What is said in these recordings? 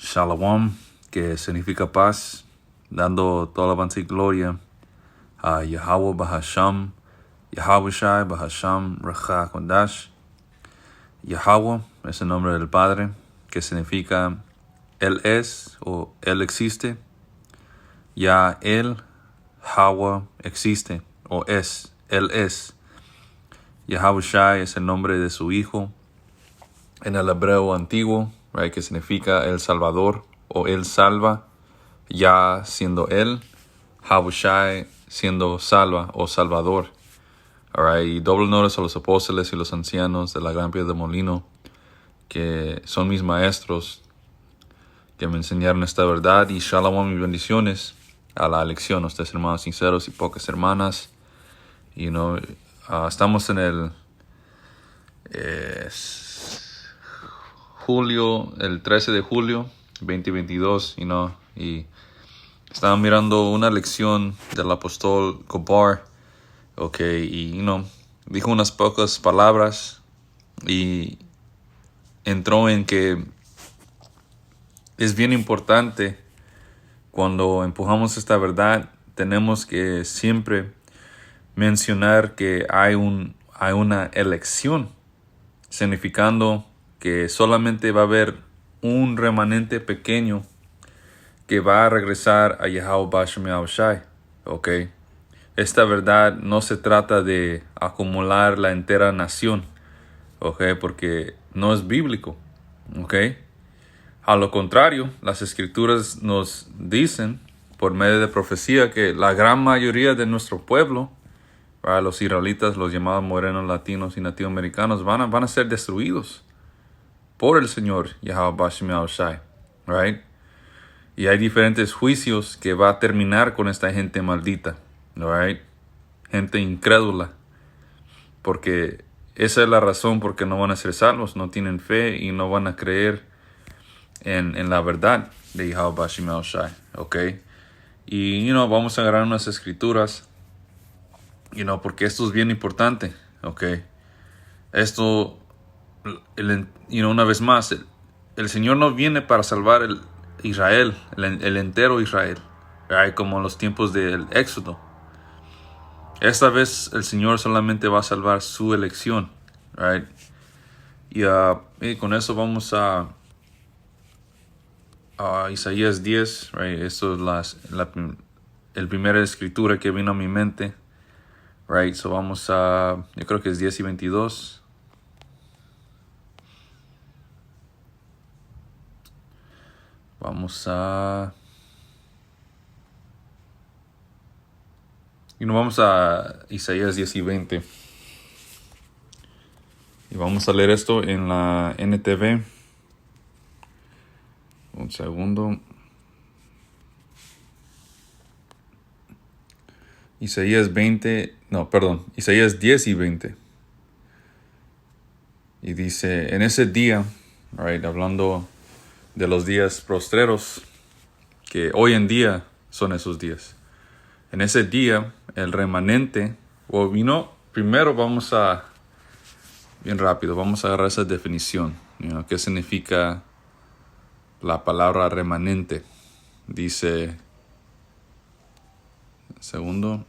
Shalom, que significa paz, dando toda alabanza y gloria a Yahweh Bahasham, Yahweh Shai Bahasham Racha Kodash. Yahweh es el nombre del Padre, que significa Él es o Él existe. Ya Él, Yahweh, existe o es, Él es. Yahweh Shai es el nombre de su Hijo en el hebreo antiguo, right, que significa el Salvador o Él salva, ya siendo Él, Yahushai siendo salva o Salvador. Right, y doble honores a los apóstoles y los ancianos de la Gran Piedra de Molino, que son mis maestros, que me enseñaron esta verdad. Y shalom y bendiciones a la elección, ustedes hermanos sinceros y pocas hermanas. Estamos en el el 13 de julio 2022, y estaba mirando una lección del apóstol Gobar, y dijo unas pocas palabras y entró en que es bien importante cuando empujamos esta verdad, tenemos que siempre mencionar que hay una elección, significando que solamente va a haber un remanente pequeño que va a regresar a Yahweh Bashem Yahushai. Esta verdad no se trata de acumular la entera nación, porque no es bíblico. A lo contrario, las escrituras nos dicen por medio de profecía que la gran mayoría de nuestro pueblo, los israelitas, los llamados morenos, latinos y nativoamericanos, van a ser destruidos por el Señor Yahweh Bashem Yahushai, right? Y hay diferentes juicios que va a terminar con esta gente maldita, right? Gente incrédula, porque esa es la razón por qué no van a ser salvos, no tienen fe y no van a creer en la verdad de Yahweh Bashem Yahushai, Y vamos a agarrar unas escrituras, porque esto es bien importante, Esto, una vez más, el Señor no viene para salvar Israel, el entero Israel, right? Como en los tiempos del Éxodo. Esta vez el Señor solamente va a salvar su elección, right? Y con eso vamos a Isaías 10, right? Esto es el primera escritura que vino a mi mente, right? So vamos yo creo que es 10 y 22. Vamos a Isaías 10 y 20. Y vamos a leer esto en la NTV. Un segundo. Isaías 10 y 20. Y dice, en ese día, right, hablando de los días postreros, que hoy en día son esos días. En ese día, el remanente, primero bien rápido, vamos a agarrar esa definición. ¿Qué significa la palabra remanente? Dice, segundo.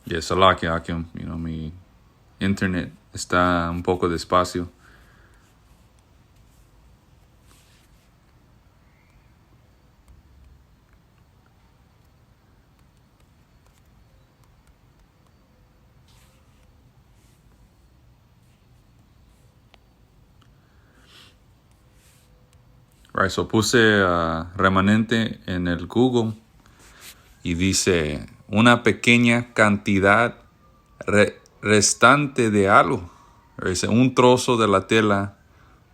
Yes, mi internet está un poco despacio. Right, so puse remanente en el Google y dice una pequeña cantidad restante de algo. Dice un trozo de la tela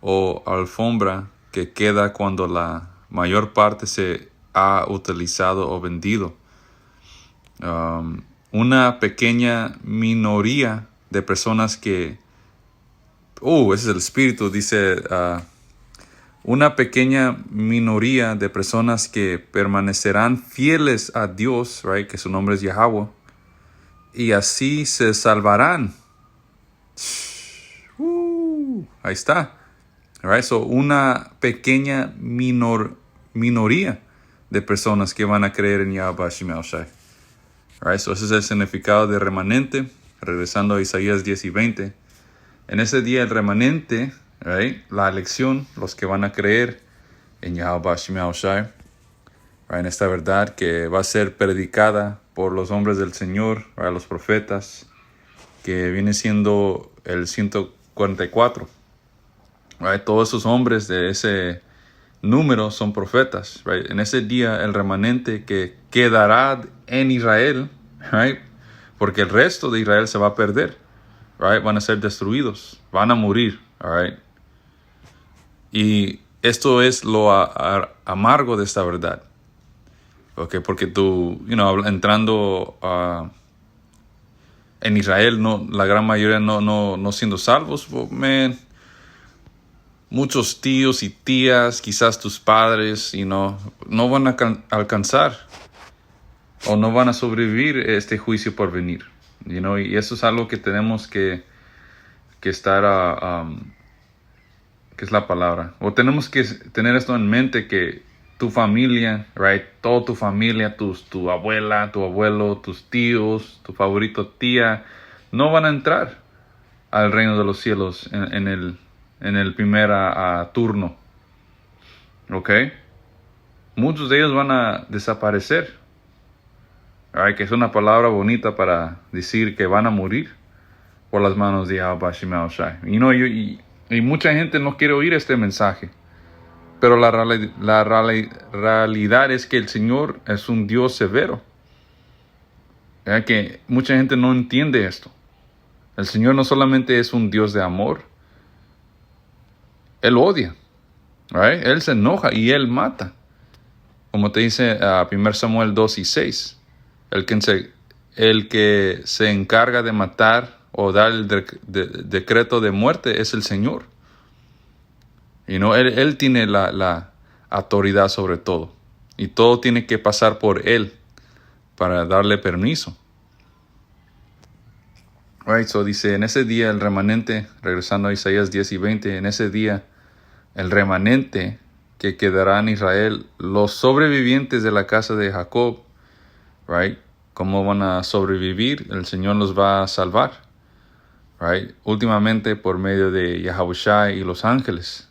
o alfombra que queda cuando la mayor parte se ha utilizado o vendido. Una pequeña minoría de personas que ese es el espíritu, dice una pequeña minoría de personas que permanecerán fieles a Dios, right, que su nombre es Yahweh, y así se salvarán. Ahí está. Right, so una pequeña minoría de personas que van a creer en Yahweh Hashem Yahushai. Right, so ese es el significado de remanente. Regresando a Isaías 10 y 20. En ese día el remanente, right, la elección, los que van a creer en Yahweh Hashem Yahushai, right, en esta verdad que va a ser predicada por los hombres del Señor, right, los profetas, que viene siendo el 144. Right, todos esos hombres de ese número son profetas. Right. En ese día el remanente que quedará en Israel, right, porque el resto de Israel se va a perder, right, van a ser destruidos, van a morir. Right. Y esto es lo amargo de esta verdad. Okay, porque tú, entrando en Israel, no, la gran mayoría no siendo salvos, muchos tíos y tías, quizás tus padres, no van a alcanzar o no van a sobrevivir este juicio por venir. Y eso es algo que tenemos que estar, ¿qué es la palabra? O tenemos que tener esto en mente, que tu familia, right, toda tu familia, tu abuela, tu abuelo, tus tíos, tu favorito tía, no van a entrar al reino de los cielos en el primer turno. ¿Ok? Muchos de ellos van a desaparecer. Right, que es una palabra bonita para decir que van a morir por las manos de Yahweh Hashem Yahushai. Y mucha gente no quiere oír este mensaje. Pero la realidad es que el Señor es un Dios severo. Que mucha gente no entiende esto. El Señor no solamente es un Dios de amor. Él odia. Right? Él se enoja y Él mata. Como te dice 1 Samuel 2 y 6. El que se encarga de matar o dar el decreto de muerte es el Señor. Él tiene la autoridad sobre todo. Y todo tiene que pasar por Él para darle permiso. Right, so dice, en ese día el remanente, regresando a Isaías 10 y 20, en ese día el remanente que quedará en Israel, los sobrevivientes de la casa de Jacob, right, ¿cómo van a sobrevivir? El Señor los va a salvar, right, últimamente por medio de Yahushua y los ángeles,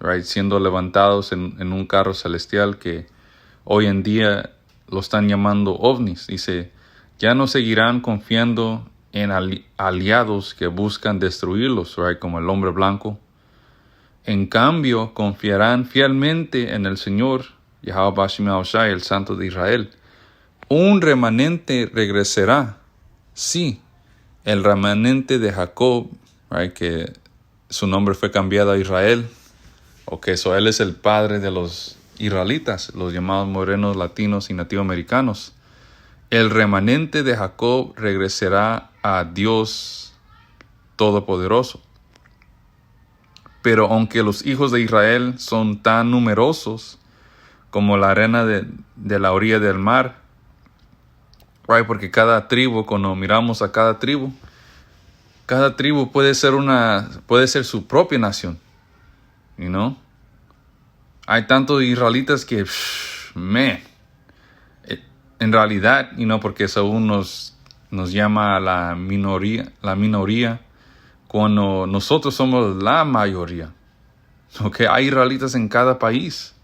right, siendo levantados en un carro celestial que hoy en día lo están llamando ovnis. Dice, ya no seguirán confiando en aliados que buscan destruirlos, right, como el hombre blanco. En cambio, confiarán fielmente en el Señor, Yahweh Hashem Yahushai, el Santo de Israel. Un remanente regresará. Sí, el remanente de Jacob, right, que su nombre fue cambiado a Israel. Él es el padre de los israelitas, los llamados morenos, latinos y nativoamericanos. El remanente de Jacob regresará a Dios Todopoderoso. Pero aunque los hijos de Israel son tan numerosos como la arena de la orilla del mar, right, porque cada tribu, cuando miramos a cada tribu puede ser su propia nación. Hay tantos israelitas que, en realidad, porque Saúl nos llama a la minoría, cuando nosotros somos la mayoría. Hay israelitas en cada país.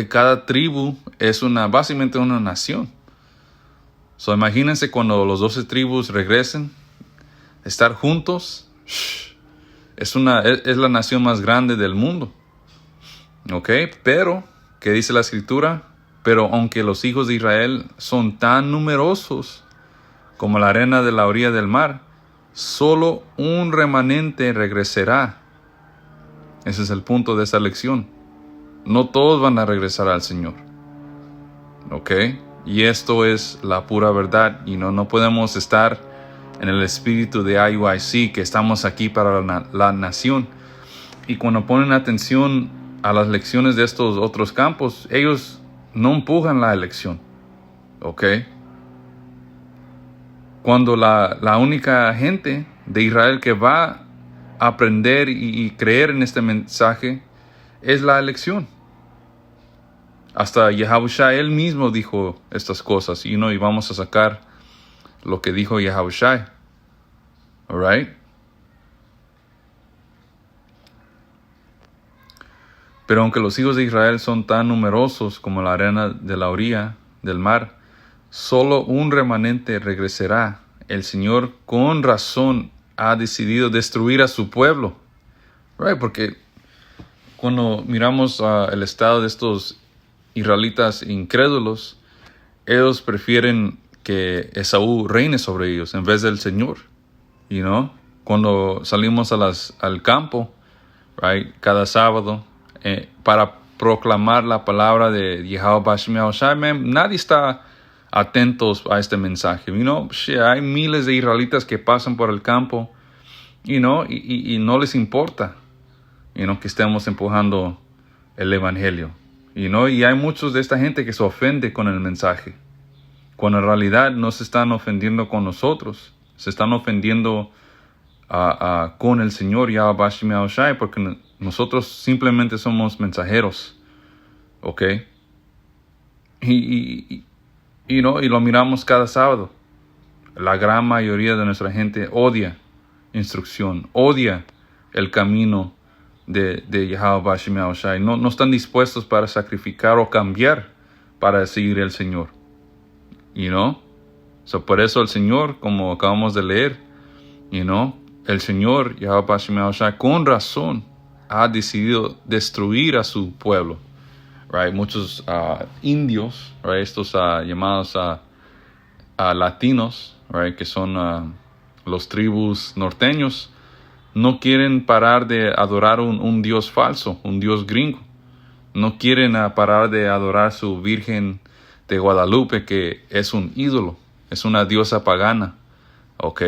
Cada tribu es básicamente una nación. Imagínense cuando los 12 tribus regresen, estar juntos, es la nación más grande del mundo. Pero, ¿qué dice la Escritura? Pero aunque los hijos de Israel son tan numerosos como la arena de la orilla del mar, solo un remanente regresará. Ese es el punto de esta lección. No todos van a regresar al Señor. Y esto es la pura verdad. No podemos estar en el espíritu de IUIC, que estamos aquí para la nación. Y cuando ponen atención a las lecciones de estos otros campos, ellos no empujan la elección, ¿ok? Cuando la única gente de Israel que va a aprender y creer en este mensaje es la elección. Hasta Yahushua él mismo dijo estas cosas, y vamos a sacar lo que dijo Yahushua. All right? Pero aunque los hijos de Israel son tan numerosos como la arena de la orilla del mar, solo un remanente regresará. El Señor con razón ha decidido destruir a su pueblo. Right? Porque cuando miramos el estado de estos israelitas incrédulos, ellos prefieren que Esaú reine sobre ellos en vez del Señor. Cuando salimos al campo, right, cada sábado, para proclamar la palabra de Yahweh Bashem Yahushua, nadie está atentos a este mensaje. Hay miles de israelitas que pasan por el campo, y no les importa, que estemos empujando el evangelio. Y hay muchos de esta gente que se ofende con el mensaje, cuando en realidad no se están ofendiendo con nosotros, se están ofendiendo con el Señor Yahweh Bashem Yahushua, porque nosotros simplemente somos mensajeros, ¿ok? Y lo miramos cada sábado. La gran mayoría de nuestra gente odia instrucción, odia el camino de Yahweh Bashem Yahushua. No están dispuestos para sacrificar o cambiar para seguir al Señor. Por eso el Señor, como acabamos de leer, el Señor Yahweh Bashem Yahushua con razón ha decidido destruir a su pueblo. Right? Muchos indios, right? Estos llamados latinos, right? Que son los tribus norteños, no quieren parar de adorar un Dios falso, un Dios gringo. No quieren parar de adorar su Virgen de Guadalupe, que es un ídolo, es una diosa pagana. ¿Ok?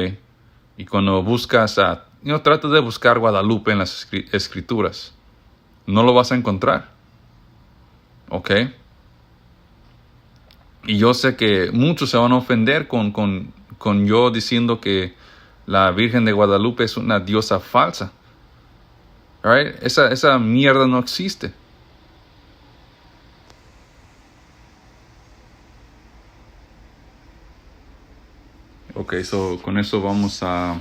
Y cuando buscas trata de buscar Guadalupe en las escrituras. No lo vas a encontrar. ¿Ok? Y yo sé que muchos se van a ofender con yo diciendo que la Virgen de Guadalupe es una diosa falsa. Right? Esa mierda no existe. Ok, con eso vamos a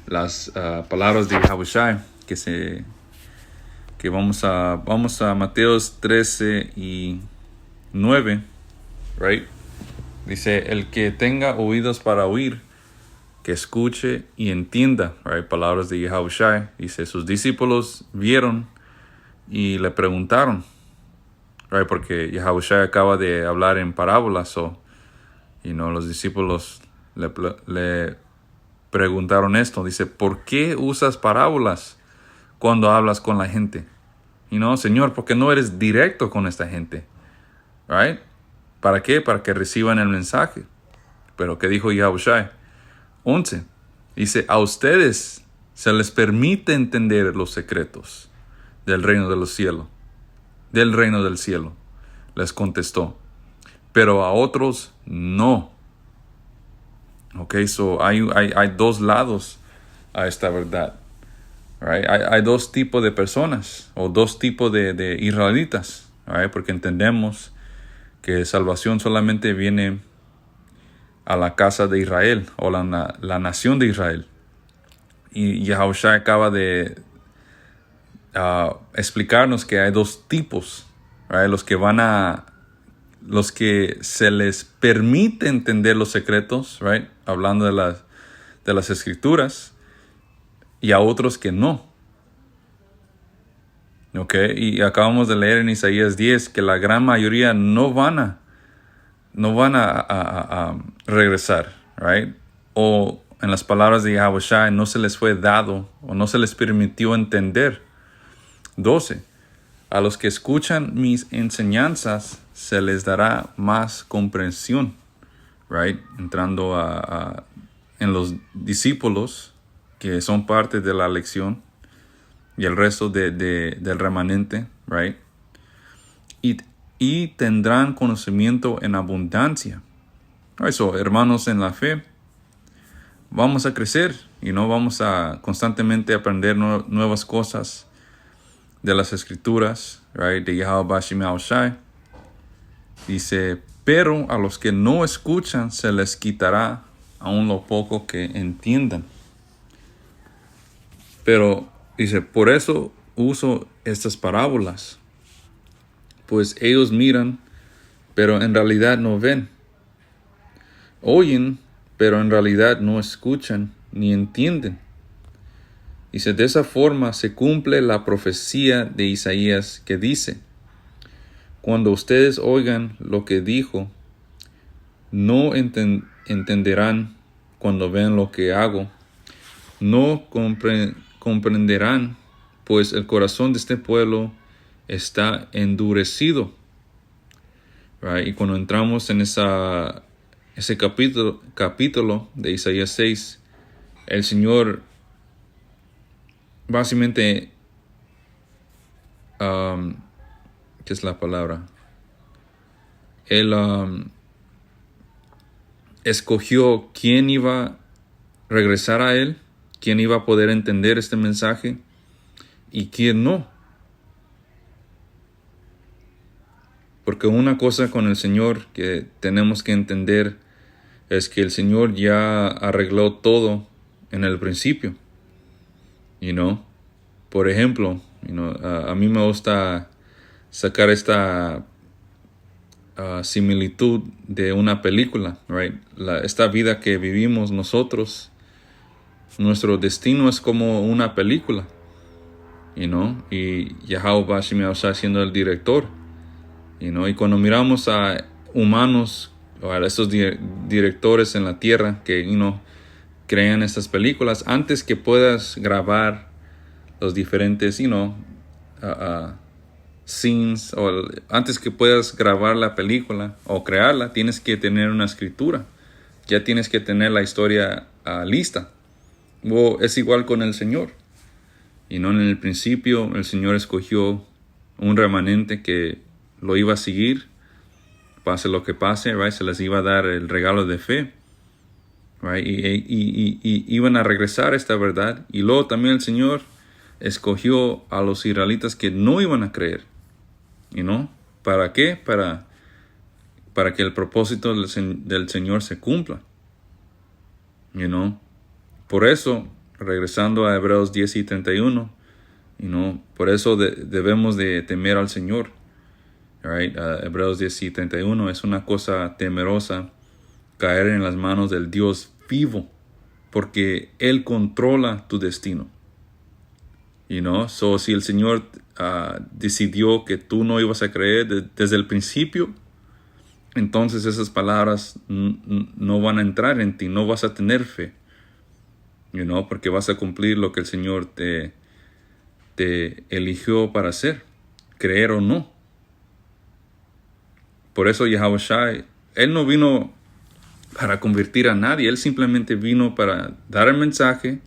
las palabras de Yahushua, que vamos a Mateos 13 y 9, right? Dice, el que tenga oídos para oír, que escuche y entienda, right? Palabras de Yahushua. Dice, sus discípulos vieron y le preguntaron, right? Porque Yahushua acaba de hablar en parábolas, los discípulos le preguntaron esto. Dice, ¿por qué usas parábolas cuando hablas con la gente? Señor, ¿por qué no eres directo con esta gente? Right? ¿Para qué? Para que reciban el mensaje. Pero ¿qué dijo Yahushua? 11. Dice, a ustedes se les permite entender los secretos del reino de los cielos. Del reino del cielo. Les contestó. Pero a otros no. Ok, hay dos lados a esta verdad. Right? Hay dos tipos de personas, o dos tipos de israelitas. Right? Porque entendemos que salvación solamente viene a la casa de Israel, o la nación de Israel. Y Yahushua acaba de explicarnos que hay dos tipos. Right? Los que se les permite entender los secretos, right? Hablando de las escrituras, y a otros que no. ¿Ok? Y acabamos de leer en Isaías 10 que la gran mayoría no van a regresar, right? O en las palabras de Yahushua, no se les fue dado o no se les permitió entender. 12. A los que escuchan mis enseñanzas se les dará más comprensión, right? Entrando en los discípulos que son parte de la lección, y el resto del remanente, right? Y tendrán conocimiento en abundancia. Eso, hermanos en la fe, vamos a crecer y no vamos a constantemente aprender nuevas cosas de las escrituras, right? De Yahweh Bashim Yahushai. Dice, pero a los que no escuchan se les quitará aún lo poco que entiendan. Pero dice, por eso uso estas parábolas, pues ellos miran, pero en realidad no ven. Oyen, pero en realidad no escuchan ni entienden. Dice, de esa forma se cumple la profecía de Isaías que dice, cuando ustedes oigan lo que dijo, no entenderán cuando vean lo que hago, no comprenderán, pues el corazón de este pueblo está endurecido. Right? Y cuando entramos en ese capítulo de Isaías 6, el Señor básicamente, ¿qué es la palabra? Él escogió quién iba a regresar a Él, quién iba a poder entender este mensaje y quién no. Porque una cosa con el Señor que tenemos que entender es que el Señor ya arregló todo en el principio. Por ejemplo, a mí me gusta sacar esta similitud de una película, right? Esta vida que vivimos nosotros, nuestro destino es como una película, y Yahweh Bashim Yahushai siendo el director, y cuando miramos a humanos, o a estos directores en la tierra que, crean estas películas, antes que puedas grabar los diferentes, scenes, o antes que puedas grabar la película o crearla, tienes que tener una escritura. Ya tienes que tener la historia lista. Es igual con el Señor. En el principio el Señor escogió un remanente que lo iba a seguir, pase lo que pase, right? Se les iba a dar el regalo de fe, right? Y iban a regresar a esta verdad. Y luego también el Señor escogió a los israelitas que no iban a creer. ¿Para qué? Para que el propósito del Señor se cumpla. Por eso, regresando a Hebreos 10 y 31, por eso debemos de temer al Señor. Right? Hebreos 10 y 31, es una cosa temerosa caer en las manos del Dios vivo, porque Él controla tu destino. Si el Señor decidió que tú no ibas a creer desde el principio, entonces esas palabras no van a entrar en ti, no vas a tener fe, porque vas a cumplir lo que el Señor te eligió para hacer, creer o no. Por eso Yahushai, Él no vino para convertir a nadie, Él simplemente vino para dar el mensaje,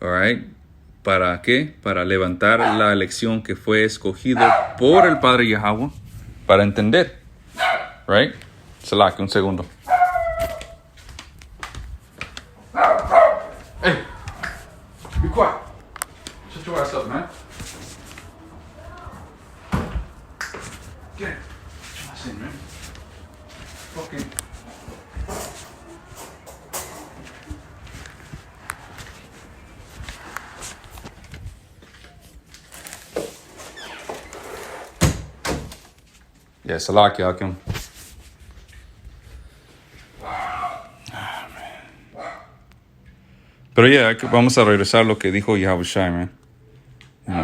alright. ¿Para qué? Para levantar la elección que fue escogido por el Padre Yahweh para entender. Right? Salak, un segundo. Hey, be quiet. Shut your ass up, man. Get it. Shut your ass in, man. Okay. Yeah, Salak, Yakim. Pero vamos a regresar a lo que dijo Yahushai, man.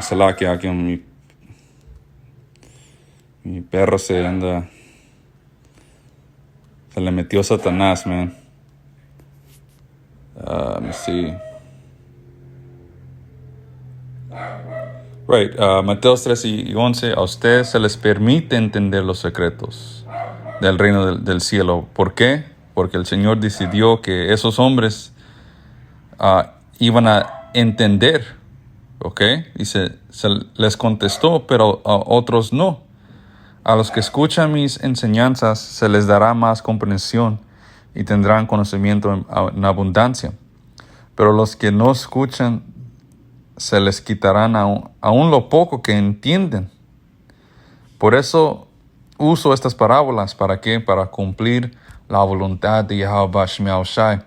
Salak, Yakim, mi perro se le metió Satanás, man. Let me see. Right, Mateos 3 y 11, a ustedes se les permite entender los secretos del reino del cielo. ¿Por qué? Porque el Señor decidió que esos hombres iban a entender, ¿Ok? Dice, se les contestó, pero a otros no. A los que escuchan mis enseñanzas se les dará más comprensión y tendrán conocimiento en abundancia. Pero los que no escuchan se les quitarán aún lo poco que entienden. Por eso uso estas parábolas. ¿Para qué? Para cumplir la voluntad de Yahweh Shemiah Shai.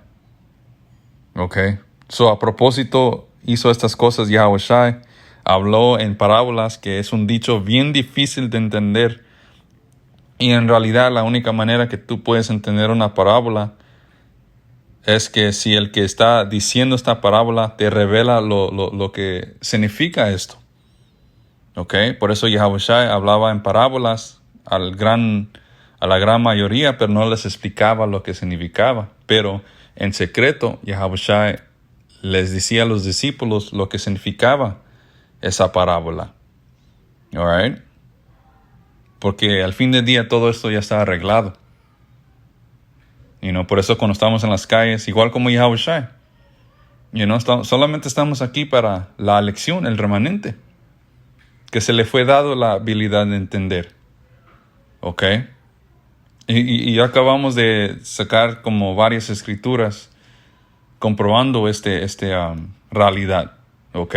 ¿Ok? So, a propósito, hizo estas cosas Yahweh Shai. Habló en parábolas, que es un dicho bien difícil de entender. Y en realidad la única manera que tú puedes entender una parábola es que si el que está diciendo esta parábola te revela lo que significa esto. ¿Ok? Por eso Yahweh Shai hablaba en parábolas a la gran mayoría, pero no les explicaba lo que significaba. Pero en secreto, Yahweh Shai les decía a los discípulos lo que significaba esa parábola. All right? Porque al fin del día todo esto ya está arreglado. Por eso cuando estamos en las calles, igual como Yahweh Shai, solamente estamos aquí para la lección, el remanente, que se le fue dado la habilidad de entender. ¿Ok? Y acabamos de sacar como varias escrituras comprobando realidad. ¿Ok?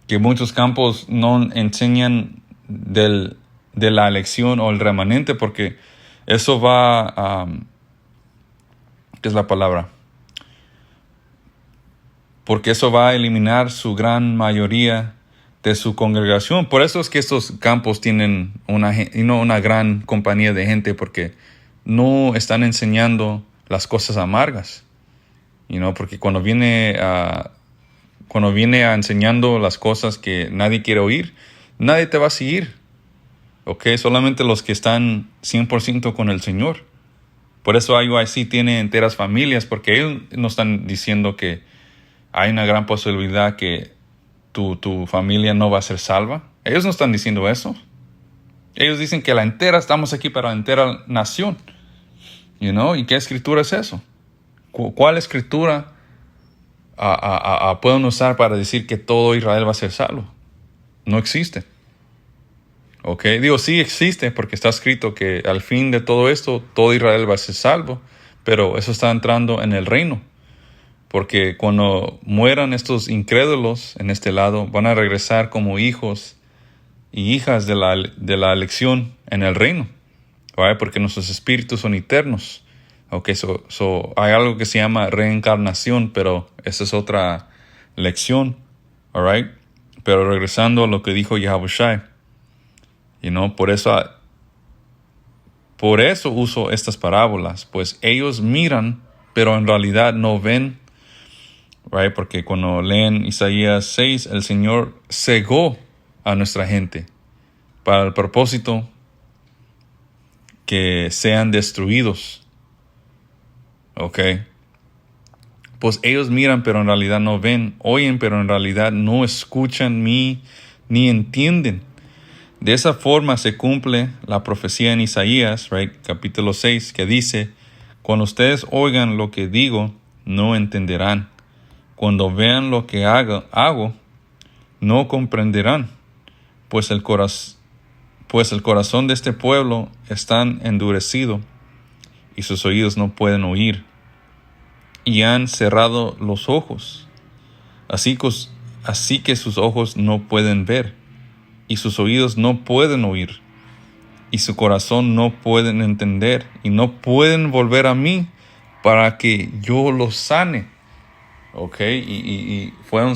Que muchos campos no enseñan de la elección o el remanente, porque eso va ¿qué es la palabra? Porque eso va a eliminar su gran mayoría de su congregación. Por eso es que estos campos tienen una gran compañía de gente, porque no están enseñando las cosas amargas. Porque cuando viene a enseñando las cosas que nadie quiere oír, nadie te va a seguir. ¿Ok? Solamente los que están 100% con el Señor. Por eso IUIC tiene enteras familias, porque ellos no están diciendo que hay una gran posibilidad que tu familia no va a ser salva. Ellos no están diciendo eso. Ellos dicen que estamos aquí para la entera nación. ¿Y qué escritura es eso? ¿Cuál escritura pueden usar para decir que todo Israel va a ser salvo? No existe. ¿Ok? Sí existe, porque está escrito que al fin de todo esto, todo Israel va a ser salvo, pero eso está entrando en el reino. Porque cuando mueran estos incrédulos en este lado, van a regresar como hijos y hijas de la elección en el reino. ¿Right? Porque nuestros espíritus son eternos. Okay, hay algo que se llama reencarnación, pero esa es otra lección. All right? Pero regresando a lo que dijo Yahweh Shai. Por eso uso estas parábolas. Pues ellos miran, pero en realidad no ven. Right? Porque cuando leen Isaías 6, el Señor cegó a nuestra gente para el propósito que sean destruidos. ¿Ok? Pues ellos miran, pero en realidad no ven. Oyen, pero en realidad no escuchan ni entienden. De esa forma se cumple la profecía en Isaías, right? Capítulo 6, que dice: cuando ustedes oigan lo que digo, no entenderán. Cuando vean lo que hago, no comprenderán, pues el corazón de este pueblo está endurecido y sus oídos no pueden oír, y han cerrado los ojos. Así que sus ojos no pueden ver, y sus oídos no pueden oír, y su corazón no pueden entender, y no pueden volver a mí para que yo los sane. ¿Ok? Y fueron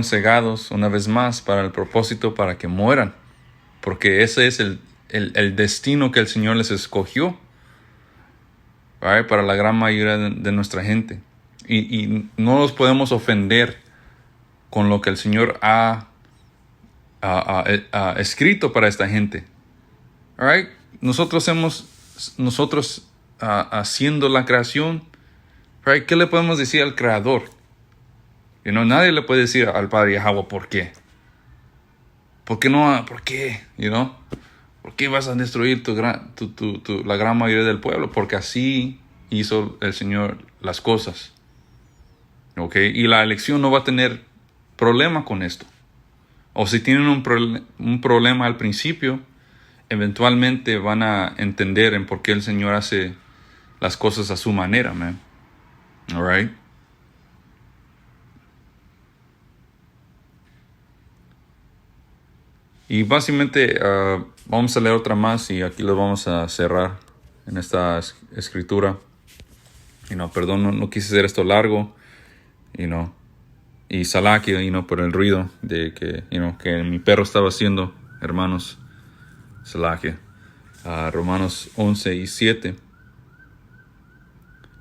cegados una vez más para el propósito para que mueran. Porque ese es el destino que el Señor les escogió. ¿Right? Para la gran mayoría de nuestra gente. Y no los podemos ofender con lo que el Señor ha escrito para esta gente. Right? Nosotros haciendo la creación, right? ¿Qué le podemos decir al Creador? Nadie le puede decir al Padre Yahweh por qué. ¿Por qué no? ¿Por qué? ¿Por qué vas a destruir la gran mayoría del pueblo? Porque así hizo el Señor las cosas. ¿ok? Y la elección no va a tener problema con esto. O si tienen un problema al principio, eventualmente van a entender en por qué el Señor hace las cosas a su manera, man. All right. Y básicamente vamos a leer otra más y aquí lo vamos a cerrar en esta escritura. Perdón, no quise hacer esto largo, y salakia, por el ruido de que mi perro estaba haciendo, hermanos. Salakia. Romanos 11:7.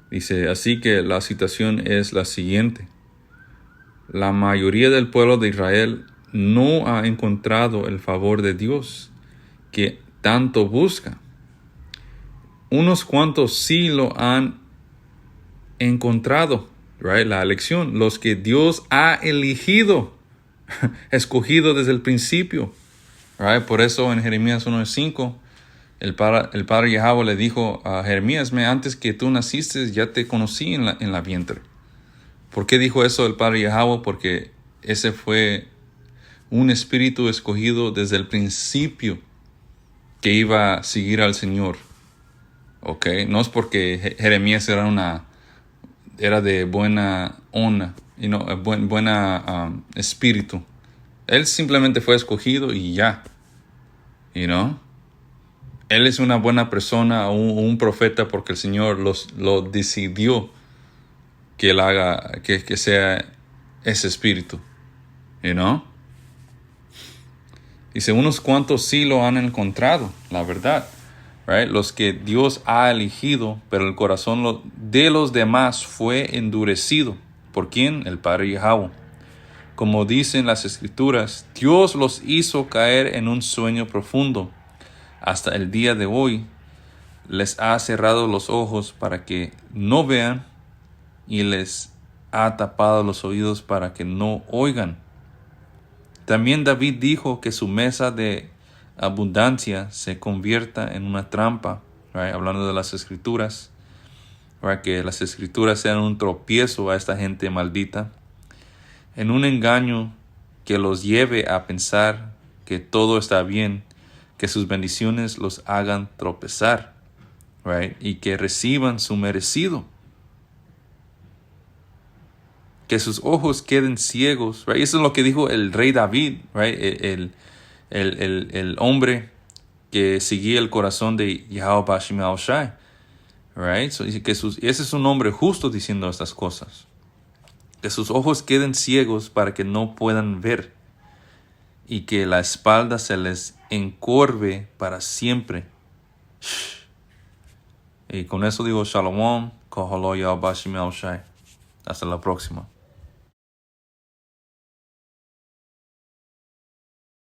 Dice, así que la situación es la siguiente. La mayoría del pueblo de Israel no ha encontrado el favor de Dios que tanto busca. Unos cuantos sí lo han encontrado, right? La elección, los que Dios ha elegido, escogido desde el principio, right? Por eso en Jeremías 1:5, el padre Yahweh le dijo a Jeremías, antes que tú naciste ya te conocí en la vientre. ¿Por qué dijo eso el padre Yahweh? Porque ese fue un espíritu escogido desde el principio que iba a seguir al Señor. ¿Ok? No es porque Jeremías era de buena onda, buena espíritu. Él simplemente fue escogido y ya. Él es una buena persona, un profeta, porque el Señor lo decidió que él haga, que sea ese espíritu. Dice, unos cuantos sí lo han encontrado, la verdad. Right? Los que Dios ha elegido, pero el corazón de los demás fue endurecido. ¿Por quién? El Padre Yahweh. Como dicen las Escrituras, Dios los hizo caer en un sueño profundo. Hasta el día de hoy les ha cerrado los ojos para que no vean y les ha tapado los oídos para que no oigan. También David dijo que su mesa de abundancia se convierta en una trampa, right? Hablando de las Escrituras, right? Que las Escrituras sean un tropiezo a esta gente maldita, en un engaño que los lleve a pensar que todo está bien, que sus bendiciones los hagan tropezar, right? Y que reciban su merecido. Que sus ojos queden ciegos, right? Eso es lo que dijo el rey David, right? El hombre que seguía el corazón de Yahweh Bashim Al-Shai, right? So, dice que ese es un hombre justo diciendo estas cosas. Que sus ojos queden ciegos para que no puedan ver y que la espalda se les encorve para siempre. Y con eso digo Shalom, Koholo Yahweh Bashim Al-Shai. Hasta la próxima.